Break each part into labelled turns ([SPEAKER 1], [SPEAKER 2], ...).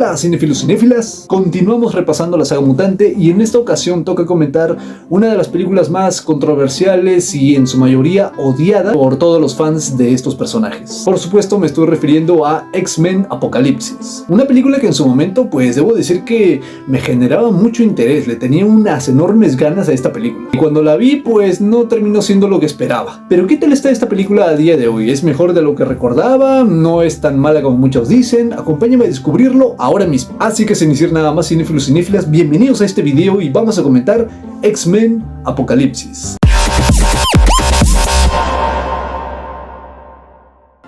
[SPEAKER 1] Hola cinéfilos y cinéfilas, continuamos repasando la saga mutante y en esta ocasión toca comentar una de las películas más controversiales y en su mayoría odiada por todos los fans de estos personajes. Por supuesto me estoy refiriendo a X-Men Apocalipsis, una película que en su momento pues debo decir que me generaba mucho interés, le tenía unas enormes ganas a esta película y cuando la vi pues no terminó siendo lo que esperaba. Pero ¿qué tal está esta película a día de hoy? ¿Es mejor de lo que recordaba? ¿No es tan mala como muchos dicen? Acompáñame a descubrirlo ahora mismo. Así que sin decir nada más, cinéfilos y cinéfilas, bienvenidos a este video y vamos a comentar X-Men Apocalipsis.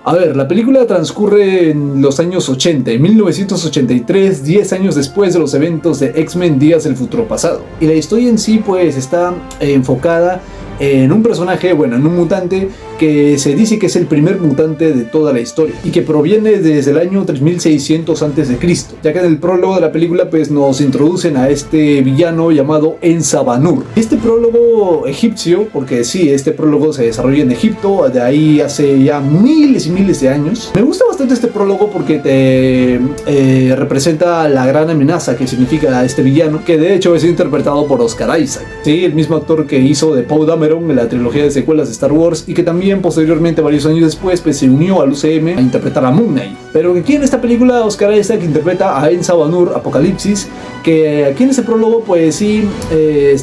[SPEAKER 1] A ver, la película transcurre en los años 80, en 1983, 10 años después de los eventos de X-Men Días del Futuro Pasado. Y la historia en sí pues está enfocada en un personaje, bueno, en un mutante que se dice que es el primer mutante de toda la historia y que proviene desde el año 3600 a.C., ya que en el prólogo de la película pues nos introducen a este villano llamado En-Sabanur. Este prólogo egipcio, porque sí, este prólogo se desarrolla en Egipto, de ahí hace ya miles y miles de años. Me gusta bastante este prólogo porque te representa la gran amenaza que significa este villano, que de hecho es interpretado por Oscar Isaac, ¿sí? El mismo actor que hizo de Poe Dameron en la trilogía de secuelas de Star Wars y que también posteriormente, varios años después, pues se unió al UCM a interpretar a Moon Knight. Pero aquí en esta película Oscar Isaac interpreta a En-Sabanur Apocalipsis, que aquí en ese prólogo pues sí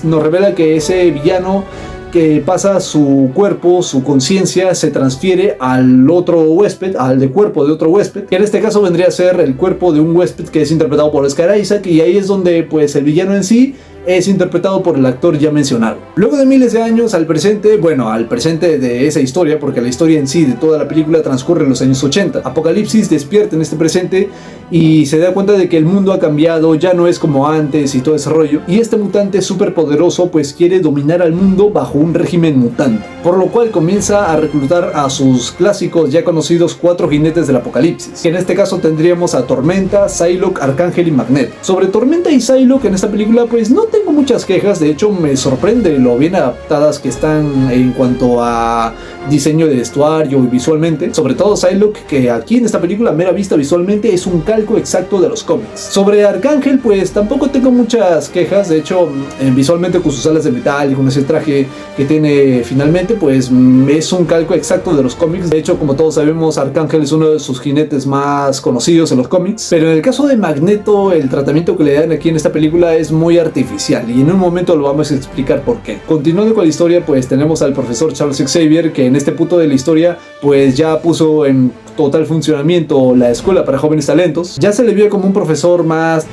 [SPEAKER 1] nos revela que ese villano que pasa su cuerpo, su conciencia se transfiere al otro huésped, al de cuerpo de otro huésped, que en este caso vendría a ser el cuerpo de un huésped que es interpretado por Oscar Isaac, y ahí es donde pues el villano en sí es interpretado por el actor ya mencionado. Luego de miles de años al presente, bueno, al presente de esa historia, porque la historia en sí de toda la película transcurre en los años 80. Apocalipsis despierta en este presente y se da cuenta de que el mundo ha cambiado, ya no es como antes y todo ese rollo. Y este mutante súper poderoso pues quiere dominar al mundo bajo un régimen mutante, por lo cual comienza a reclutar a sus clásicos ya conocidos 4 jinetes del apocalipsis, que en este caso tendríamos a Tormenta, Psylocke, Arcángel y Magneto. Sobre Tormenta y Psylocke en esta película pues no tengo muchas quejas, de hecho me sorprende lo bien adaptadas que están en cuanto a diseño de vestuario y visualmente, sobre todo Psylocke, que aquí en esta película a mera vista visualmente es un calco exacto de los cómics. Sobre Arcángel pues tampoco tengo muchas quejas, de hecho visualmente con sus alas de metal y con ese traje que tiene finalmente pues es un calco exacto de los cómics. De hecho, como todos sabemos, Arcángel es uno de sus jinetes más conocidos en los cómics, pero en el caso de Magneto el tratamiento que le dan aquí en esta película es muy artificial y en un momento lo vamos a explicar por qué. Continuando con la historia pues tenemos al profesor Charles Xavier, que en este punto de la historia pues ya puso en total funcionamiento la escuela para jóvenes talentos. Ya se le vio como un profesor más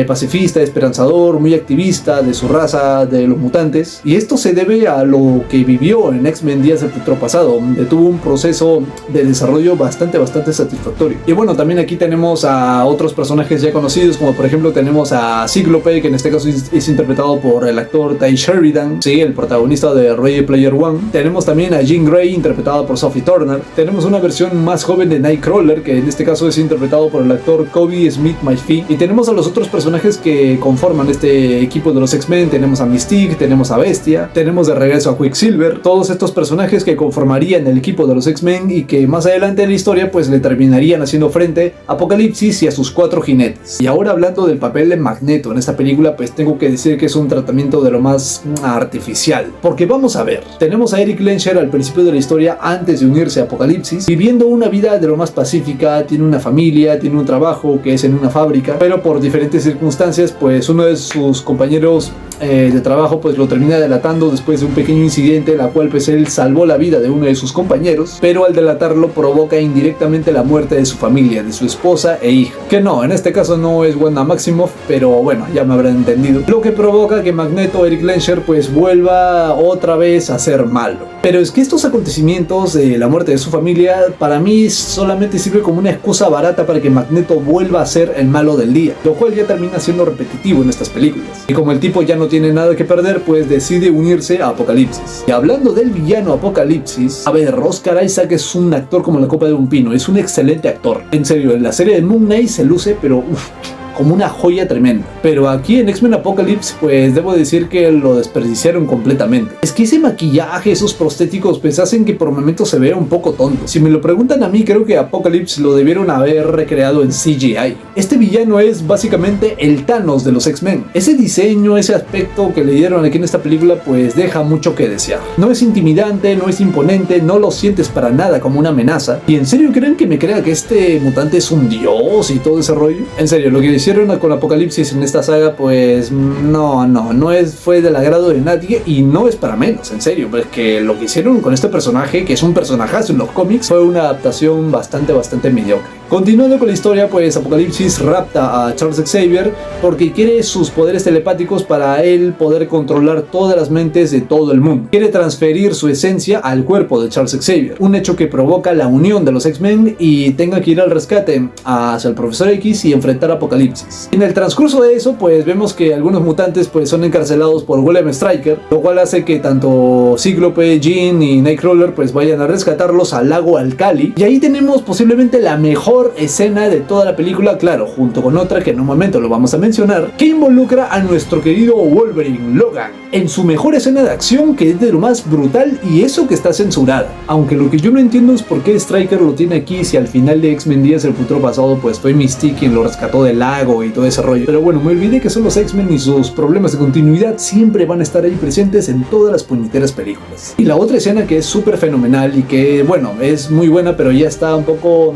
[SPEAKER 1] pacifista, esperanzador, muy activista de su raza, de los mutantes, y esto se debe a lo que vivió en X-Men Días del Futuro Pasado, donde tuvo un proceso de desarrollo bastante satisfactorio. Y bueno, también aquí tenemos a otros personajes ya conocidos, como por ejemplo tenemos a Cíclope, que en este caso es interpretado por el actor Ty Sheridan, sí, el protagonista de Ready Player One. Tenemos también a Jean Grey, interpretada por Sophie Turner. Tenemos una versión más joven de Nightcrawler, que en este caso es interpretado por el actor Kobe Smith-McPhee. Y tenemos a los otros personajes que conforman este equipo de los X-Men. Tenemos a Mystique, tenemos a Bestia, tenemos de regreso a Quicksilver. Todos estos personajes que conformarían el equipo de los X-Men y que más adelante en la historia pues le terminarían haciendo frente a Apocalipsis y a sus 4 jinetes. Y ahora, hablando del papel de Magneto en esta película, pues tengo que decir que es un tratamiento de lo más artificial, porque vamos a ver, tenemos a Erik Lehnsherr al principio de la historia, antes de unirse a Apocalipsis, viviendo una vida de lo más pacífica, tiene una familia, tiene un trabajo que es en una fábrica, pero por diferentes circunstancias pues uno de sus compañeros de trabajo pues lo termina delatando después de un pequeño incidente, la cual pues él salvó la vida de uno de sus compañeros, pero al delatarlo provoca indirectamente la muerte de su familia, de su esposa e hija, que no, en este caso no es Wanda Maximoff, pero bueno, ya me habrán entendido, lo que provoca que Magneto, Erik Lehnsherr, pues vuelva otra vez a ser malo. Pero es que estos acontecimientos de la muerte de su familia para mí solamente sirve como una excusa barata para que Magneto vuelva a ser el malo del día, lo cual ya termina siendo repetitivo en estas películas. Y como el tipo ya no tiene nada que perder, pues decide unirse a Apocalipsis. Y hablando del villano Apocalipsis, a ver, Oscar Isaac es un actor como la copa de un pino, es un excelente actor. En serio, en la serie de Moon Knight se luce, pero como una joya tremenda. Pero aquí en X-Men Apocalypse pues debo decir que lo desperdiciaron completamente. Es que ese maquillaje, esos prostéticos pues hacen que por momentos se vea un poco tonto. Si me lo preguntan a mí, creo que Apocalypse lo debieron haber recreado en CGI. Este villano es básicamente el Thanos de los X-Men. Ese diseño, ese aspecto que le dieron aquí en esta película pues deja mucho que desear. No es intimidante, no es imponente, no lo sientes para nada como una amenaza. ¿Y en serio creen que me crea que este mutante es un dios y todo ese rollo? En serio, lo que hicieron con Apocalipsis en esta saga pues no fue del agrado de nadie y no es para menos, en serio, porque lo que hicieron con este personaje, que es un personajazo en los cómics, fue una adaptación bastante mediocre. Continuando con la historia, pues Apocalipsis rapta a Charles Xavier porque quiere sus poderes telepáticos para él poder controlar todas las mentes de todo el mundo. Quiere transferir su esencia al cuerpo de Charles Xavier, un hecho que provoca la unión de los X-Men y tenga que ir al rescate hacia el Profesor X y enfrentar a Apocalipsis. En el transcurso de eso, pues vemos que algunos mutantes pues son encarcelados por Golem Striker, lo cual hace que tanto Cíclope, Jean y Nightcrawler pues vayan a rescatarlos al lago Alkali, y ahí tenemos posiblemente la mejor escena de toda la película, claro, junto con otra que en un momento lo vamos a mencionar, que involucra a nuestro querido Wolverine, Logan, en su mejor escena de acción, que es de lo más brutal, y eso que está censurada. Aunque lo que yo no entiendo es por qué Stryker lo tiene aquí si al final de X-Men Días del Futuro Pasado pues fue Mystique quien lo rescató del lago y todo ese rollo. Pero bueno, me olvidé que son los X-Men y sus problemas de continuidad siempre van a estar ahí presentes en todas las puñeteras películas. Y la otra escena que es súper fenomenal y que bueno, es muy buena pero ya está un poco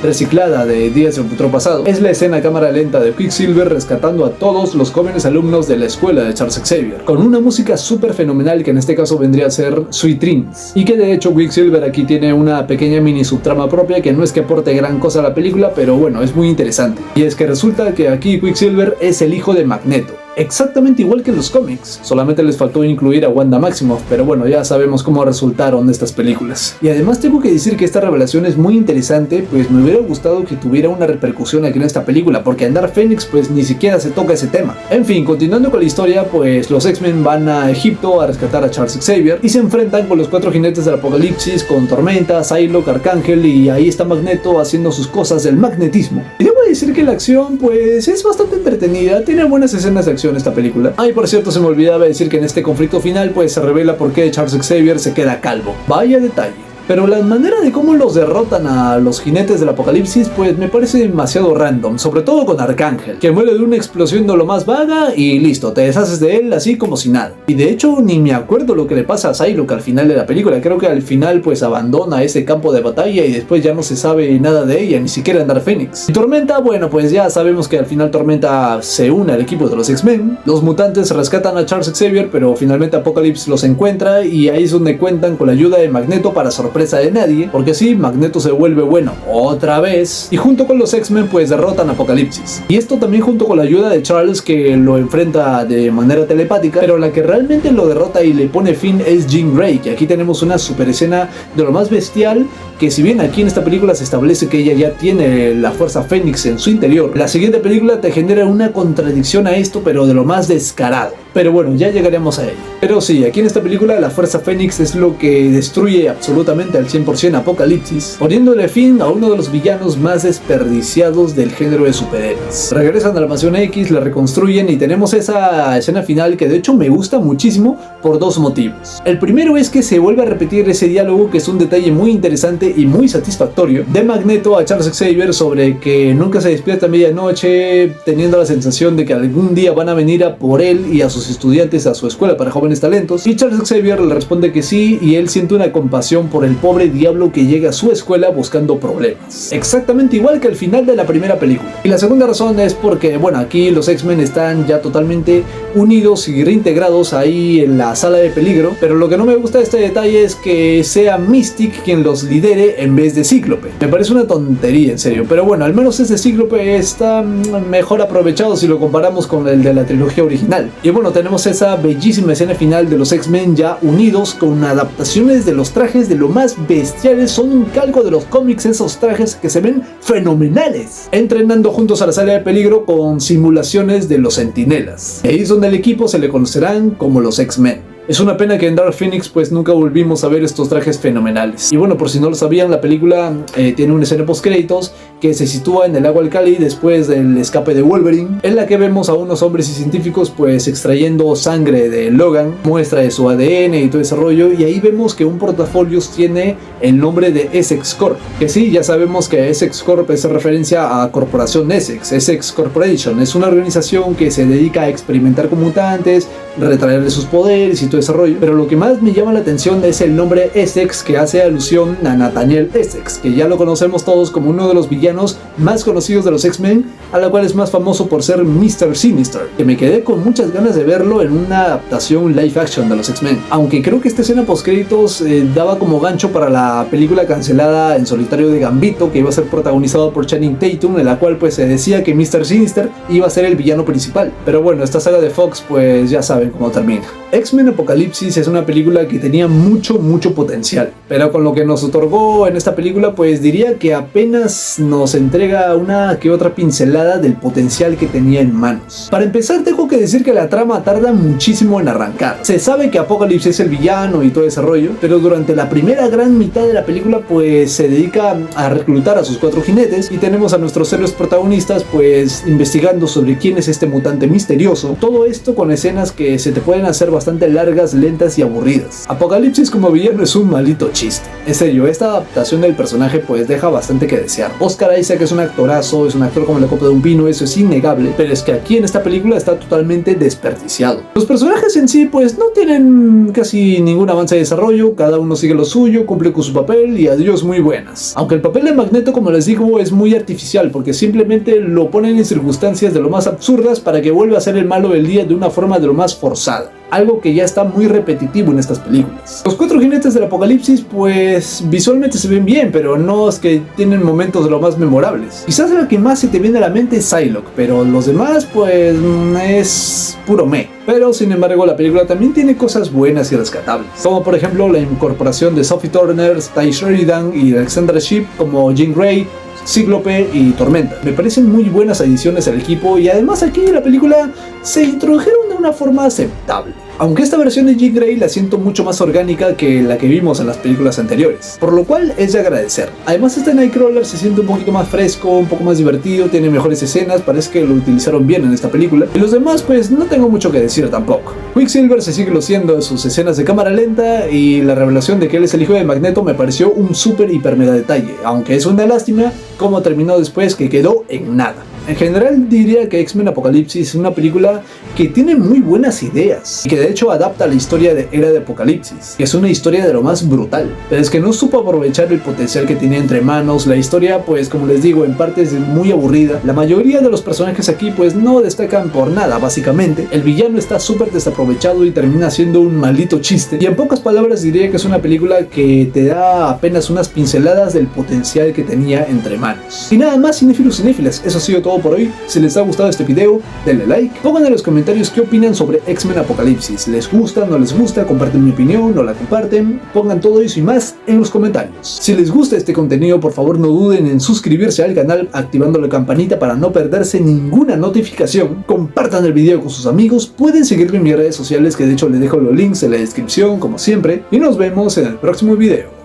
[SPEAKER 1] reciclada de Días del Futuro Pasado, es la escena a cámara lenta de Quicksilver rescatando a todos los jóvenes alumnos de la escuela de Charles Xavier, con una música súper fenomenal que en este caso vendría a ser Sweet Dreams, y que de hecho Quicksilver aquí tiene una pequeña mini subtrama propia que no es que aporte gran cosa a la película, pero bueno, es muy interesante, y es que resulta que aquí Quicksilver es el hijo de Magneto, exactamente igual que en los cómics, solamente les faltó incluir a Wanda Maximoff, pero bueno, ya sabemos cómo resultaron estas películas. Y además tengo que decir que esta revelación es muy interesante, pues me hubiera gustado que tuviera una repercusión aquí en esta película, porque en Dark Phoenix pues ni siquiera se toca ese tema. En fin, continuando con la historia, pues los X-Men van a Egipto a rescatar a Charles Xavier y se enfrentan con los 4 jinetes del apocalipsis, con Tormenta, Psylocke, Arcángel, y ahí está Magneto haciendo sus cosas del magnetismo. Y debo decir que la acción pues es bastante entretenida, tiene buenas escenas de acción esta película. Y por cierto, se me olvidaba decir que en este conflicto final pues se revela por qué Charles Xavier se queda calvo. Vaya detalle. Pero la manera de cómo los derrotan a los jinetes del apocalipsis pues me parece demasiado random, sobre todo con Arcángel, que muere de una explosión de lo más vaga y listo, te deshaces de él así como si nada. Y de hecho ni me acuerdo lo que le pasa a Psylocke al final de la película, creo que al final pues abandona ese campo de batalla y después ya no se sabe nada de ella, ni siquiera en Dark Phoenix. Y Tormenta, bueno pues ya sabemos que al final Tormenta se une al equipo de los X-Men, los mutantes rescatan a Charles Xavier pero finalmente Apocalypse los encuentra y ahí es donde cuentan con la ayuda de Magneto para sorpresa de nadie, porque así Magneto se vuelve bueno otra vez y junto con los X-Men pues derrotan a Apocalipsis. Y esto también junto con la ayuda de Charles, que lo enfrenta de manera telepática, pero la que realmente lo derrota y le pone fin es Jean Grey, que aquí tenemos una super escena de lo más bestial, que si bien aquí en esta película se establece que ella ya tiene la fuerza Fénix en su interior, la siguiente película te genera una contradicción a esto, pero de lo más descarado. Pero bueno, ya llegaremos a ello. Pero sí, aquí en esta película la fuerza Fénix es lo que destruye absolutamente al 100% Apocalipsis, poniéndole fin a uno de los villanos más desperdiciados del género de superhéroes. Regresan a la Mansión X, la reconstruyen y tenemos esa escena final que de hecho me gusta muchísimo por dos motivos. El primero es que se vuelve a repetir ese diálogo, que es un detalle muy interesante y muy satisfactorio, de Magneto a Charles Xavier sobre que nunca se despierta a medianoche teniendo la sensación de que algún día van a venir a por él y a sus estudiantes a su escuela para jóvenes talentos, y Charles Xavier le responde que sí, y él siente una compasión por el pobre diablo que llega a su escuela buscando problemas, exactamente igual que al final de la primera película. Y la segunda razón es porque, bueno, aquí los X-Men están ya totalmente unidos y reintegrados ahí en la sala de peligro, pero lo que no me gusta de este detalle es que sea Mystique quien los lidere en vez de Cíclope. Me parece una tontería, en serio, pero bueno, al menos ese Cíclope está mejor aprovechado si lo comparamos con el de la trilogía original. Y bueno, tenemos esa bellísima escena final de los X-Men ya unidos, con adaptaciones de los trajes de lo más bestiales, son un calco de los cómics, esos trajes que se ven fenomenales, entrenando juntos a la sala de peligro con simulaciones de los Centinelas. Ahí es donde el equipo se le conocerán como los X-Men. Es una pena que en Dark Phoenix pues nunca volvimos a ver estos trajes fenomenales. Y bueno, por si no lo sabían, la película tiene una escena post créditos que se sitúa en el agua Alcali después del escape de Wolverine, en la que vemos a unos hombres y científicos pues extrayendo sangre de Logan, muestra de su ADN y todo ese rollo, y ahí vemos que un portafolios tiene el nombre de Essex Corp, que sí, ya sabemos que Essex Corp es referencia a Corporación Essex. Essex Corporation es una organización que se dedica a experimentar con mutantes, retraerle sus poderes y todo ese rollo, pero lo que más me llama la atención es el nombre Essex, que hace alusión a Nathaniel Essex, que ya lo conocemos todos como uno de los villanos más conocidos de los X-Men, a la cual es más famoso por ser Mr. Sinister, que me quedé con muchas ganas de verlo en una adaptación live action de los X-Men, aunque creo que esta escena post créditos daba como gancho para la película cancelada en solitario de Gambito, que iba a ser protagonizado por Channing Tatum, en la cual pues se decía que Mr. Sinister iba a ser el villano principal. Pero bueno, esta saga de Fox pues ya saben cómo termina. X-Men Apocalipsis es una película que tenía mucho potencial, pero con lo que nos otorgó en esta película pues diría que apenas nos entrega una que otra pincelada del potencial que tenía en manos. Para empezar tengo que decir que la trama tarda muchísimo en arrancar. Se sabe que Apocalipsis es el villano y todo ese rollo, pero durante la primera gran mitad de la película pues se dedica a reclutar a sus 4 jinetes y tenemos a nuestros héroes protagonistas pues investigando sobre quién es este mutante misterioso. Todo esto con escenas que se te pueden hacer bastante largas, lentas y aburridas. Apocalipsis como villano es un maldito chiste. En serio, esta adaptación del personaje pues deja bastante que desear. Oscar Isaac es un actorazo, es un actor como la copa de un pino, eso es innegable, pero es que aquí en esta película está totalmente desperdiciado. Los personajes en sí pues no tienen casi ningún avance de desarrollo, cada uno sigue lo suyo, cumple con su papel y adiós muy buenas. Aunque el papel de Magneto, como les digo, es muy artificial porque simplemente lo ponen en circunstancias de lo más absurdas para que vuelva a ser el malo del día de una forma de lo más forzada, algo que ya está muy repetitivo en estas películas. Los 4 jinetes del Apocalipsis pues visualmente se ven bien, pero no es que tienen momentos de lo más memorables. Quizás lo que más se te viene a la mente es Psylocke, pero los demás pues es puro meh. Pero sin embargo la película también tiene cosas buenas y rescatables, como por ejemplo la incorporación de Sophie Turner, Ty Sheridan y Alexandra Shipp como Jean Grey, Cíclope y Tormenta. Me parecen muy buenas adiciones al equipo y además aquí en la película se introdujeron de una forma aceptable. Aunque esta versión de Jean Grey la siento mucho más orgánica que la que vimos en las películas anteriores, por lo cual es de agradecer. Además este Nightcrawler se siente un poquito más fresco, un poco más divertido, tiene mejores escenas, parece que lo utilizaron bien en esta película. Y los demás pues no tengo mucho que decir tampoco. Quicksilver se sigue luciendo en sus escenas de cámara lenta y la revelación de que él es el hijo de Magneto me pareció un súper hiper mega detalle, aunque es una lástima cómo terminó después, que quedó en nada. En general diría que X-Men Apocalipsis es una película que tiene muy buenas ideas y que de hecho adapta la historia de Era de Apocalipsis, que es una historia de lo más brutal, pero es que no supo aprovechar el potencial que tenía entre manos. La historia pues como les digo en parte es muy aburrida, la mayoría de los personajes aquí pues no destacan por nada básicamente, el villano está súper desaprovechado y termina siendo un maldito chiste, y en pocas palabras diría que es una película que te da apenas unas pinceladas del potencial que tenía entre manos. Y nada más, cinéfilos y cinéfilas, eso ha sido todo por hoy. Si les ha gustado este video, denle like, pongan en los comentarios qué opinan sobre X-Men Apocalipsis, les gusta, no les gusta, comparten mi opinión, no la comparten, pongan todo eso y más en los comentarios. Si les gusta este contenido, por favor no duden en suscribirse al canal activando la campanita para no perderse ninguna notificación, compartan el video con sus amigos, pueden seguirme en mis redes sociales que de hecho les dejo los links en la descripción como siempre, y nos vemos en el próximo video.